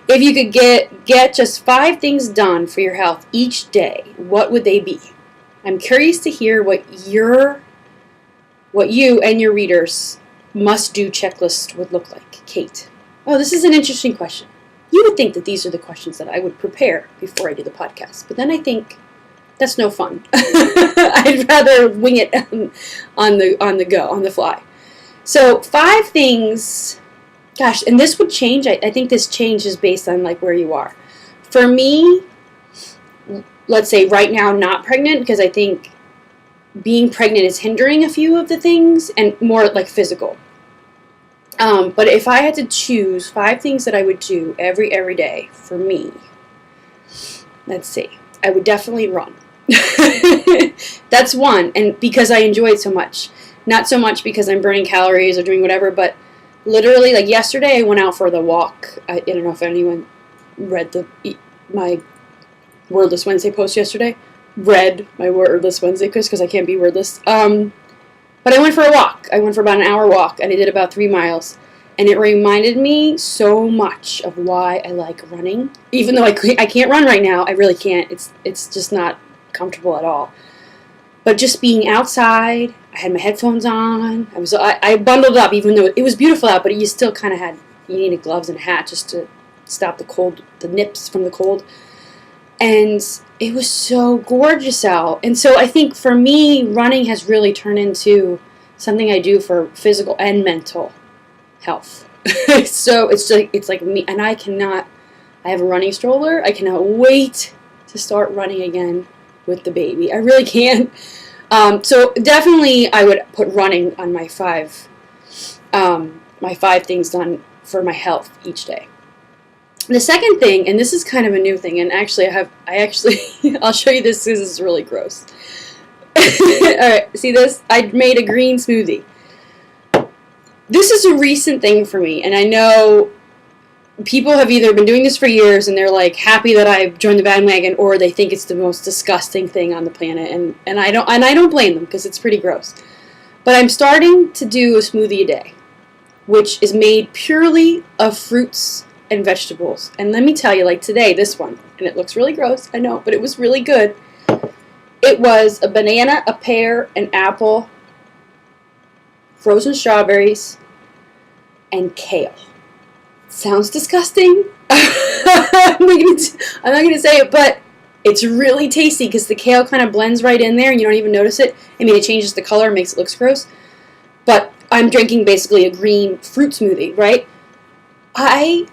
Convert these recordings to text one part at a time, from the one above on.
If you could get just 5 things done for your health each day, what would they be? I'm curious to hear what you and your readers must-do checklist would look like. Kate. Oh, this is an interesting question. You would think that these are the questions that I would prepare before I do the podcast, but then I think that's no fun. I'd rather wing it on the go, on the fly. So 5 things. Gosh, and this would change. I think this change is based on like where you are. For me, let's say right now, not pregnant, because I think being pregnant is hindering a few of the things, and more like physical. But if I had to choose 5 things that I would do every day for me, let's see, I would definitely run. That's one, and because I enjoy it so much. Not so much because I'm burning calories or doing whatever, but literally, like yesterday, I went out for the walk. I don't know if anyone read my Wordless Wednesday post yesterday. Read my Wordless Wednesday post because I can't be wordless. But I went for a walk. I went for about an hour walk, and I did about 3 miles. And it reminded me so much of why I like running. Even though I can't run right now, I really can't. It's just not comfortable at all. But just being outside, I had my headphones on. I bundled up, even though it was beautiful out. But you still kind of you needed gloves and a hat just to stop the cold, the nips from the cold. And it was so gorgeous out. And so I think for me, running has really turned into something I do for physical and mental health. So it's like me, and I have a running stroller. I cannot wait to start running again with the baby. I really can't. So definitely I would put running on my 5 things done for my health each day. The second thing, and this is kind of a new thing, and actually I'll show you this. This is really gross. Alright, see this? I made a green smoothie. This is a recent thing for me, and I know people have either been doing this for years and they're like happy that I've joined the bandwagon, or they think it's the most disgusting thing on the planet, and I don't blame them because it's pretty gross. But I'm starting to do a smoothie a day, which is made purely of fruits and vegetables. And let me tell you, like today, this one, and it looks really gross, I know, but it was really good. It was a banana, a pear, an apple, frozen strawberries, and kale. Sounds disgusting. I'm not going to say it, but it's really tasty because the kale kind of blends right in there and you don't even notice it. I mean, it changes the color, makes it look gross. But I'm drinking basically a green fruit smoothie, right? I've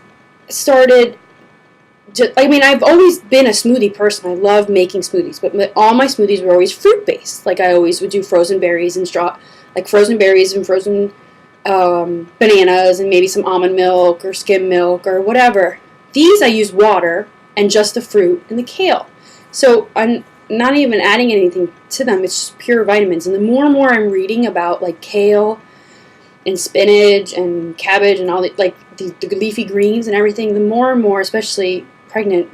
always been a smoothie person. I love making smoothies, but all my smoothies were always fruit-based. Like I always would do frozen berries and frozen bananas and maybe some almond milk or skim milk or whatever. These I use water and just the fruit and the kale. So I'm not even adding anything to them. It's just pure vitamins. And the more and more I'm reading about like kale and spinach and cabbage and all the leafy greens and everything, the more and more, especially pregnant,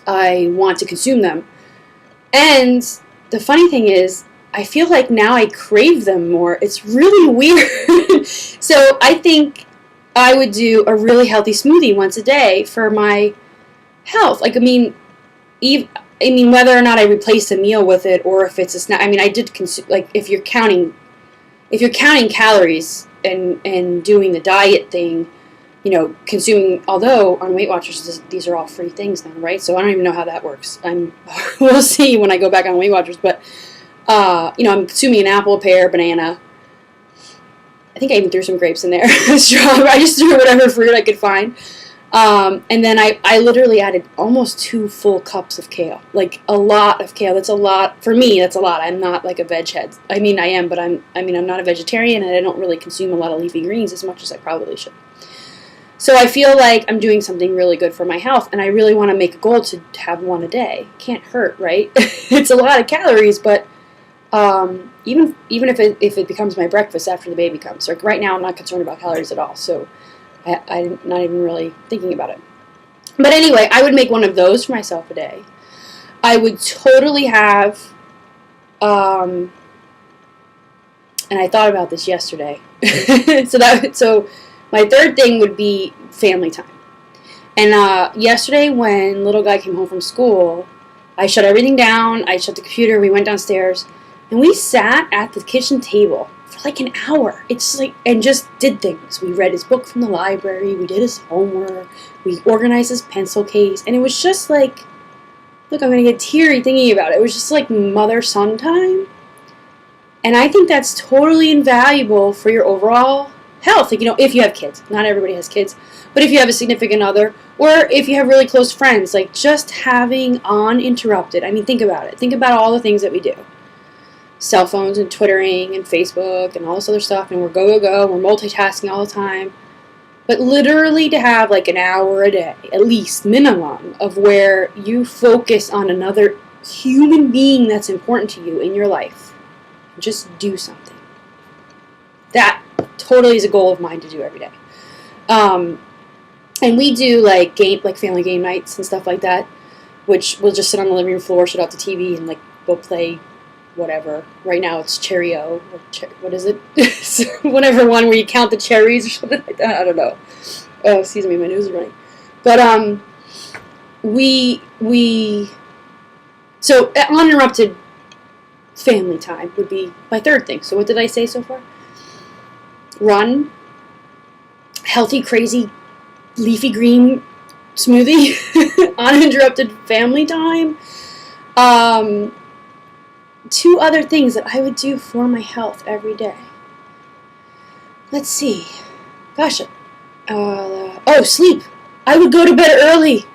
I want to consume them. And the funny thing is, I feel like now I crave them more. It's really weird. So I think I would do a really healthy smoothie once a day for my health. Like, whether or not I replace a meal with it or if it's a snack. I mean, I did consume, like, if you're counting calories and doing the diet thing, consuming, although on Weight Watchers, these are all free things now, right? So I don't even know how that works. We'll see when I go back on Weight Watchers, but, I'm consuming an apple, pear, banana. I think I even threw some grapes in there. I just threw whatever fruit I could find. And then I literally added almost 2 full cups of kale. Like, a lot of kale. That's a lot. For me, that's a lot. I'm not like a veg head. I mean, I am, but I'm not a vegetarian, and I don't really consume a lot of leafy greens as much as I probably should. So I feel like I'm doing something really good for my health, and I really want to make a goal to have one a day. Can't hurt, right? It's a lot of calories, but even if it becomes my breakfast after the baby comes. Like right now, I'm not concerned about calories at all, so I'm not even really thinking about it. But anyway, I would make one of those for myself a day. I would totally have, and I thought about this yesterday. So my third thing would be family time. And yesterday when little guy came home from school, I shut everything down. I shut the computer. We went downstairs, and we sat at the kitchen table for like an hour. It's like, and just did things. We read his book from the library. We did his homework. We organized his pencil case, and it was just like, look, I'm gonna get teary thinking about it. It was just like mother-son time, and I think that's totally invaluable for your overall health. Like, if you have kids, not everybody has kids, but if you have a significant other, or if you have really close friends, like just having uninterrupted. I mean, think about it. Think about all the things that we do. Cell phones and Twittering and Facebook and all this other stuff, and we're go, we're multitasking all the time. But literally to have like an hour a day, at least minimum, of where you focus on another human being that's important to you in your life. Just do something. That totally is a goal of mine to do every day. And we do like family game nights and stuff like that, which we'll just sit on the living room floor, shut off the TV, and like go play whatever. Right now it's Cherry-O. What is it? Whatever one where you count the cherries or something like that. I don't know. Oh, excuse me, my nose is running. But so uninterrupted family time would be my third thing. So what did I say so far? Run. Healthy, crazy, leafy green smoothie. Uninterrupted family time. Two other things that I would do for my health every day. Let's see. Gosh. Sleep. I would go to bed early.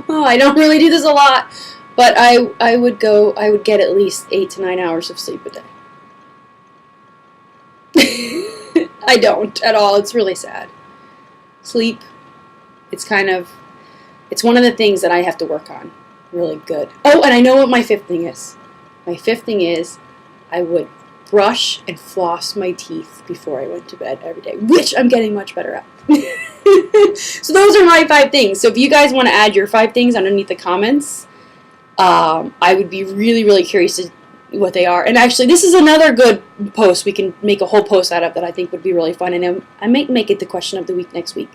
I don't really do this a lot, but I would get at least 8 to 9 hours of sleep a day. I don't at all. It's really sad. Sleep, it's one of the things that I have to work on really good. Oh, and I know what my fifth thing is. My fifth thing is I would brush and floss my teeth before I went to bed every day, which I'm getting much better at. So those are my 5 things. So if you guys want to add your 5 things underneath the comments, I would be really, really curious to what they are. And actually, this is another good post we can make a whole post out of that I think would be really fun. And I might make it the question of the week next week.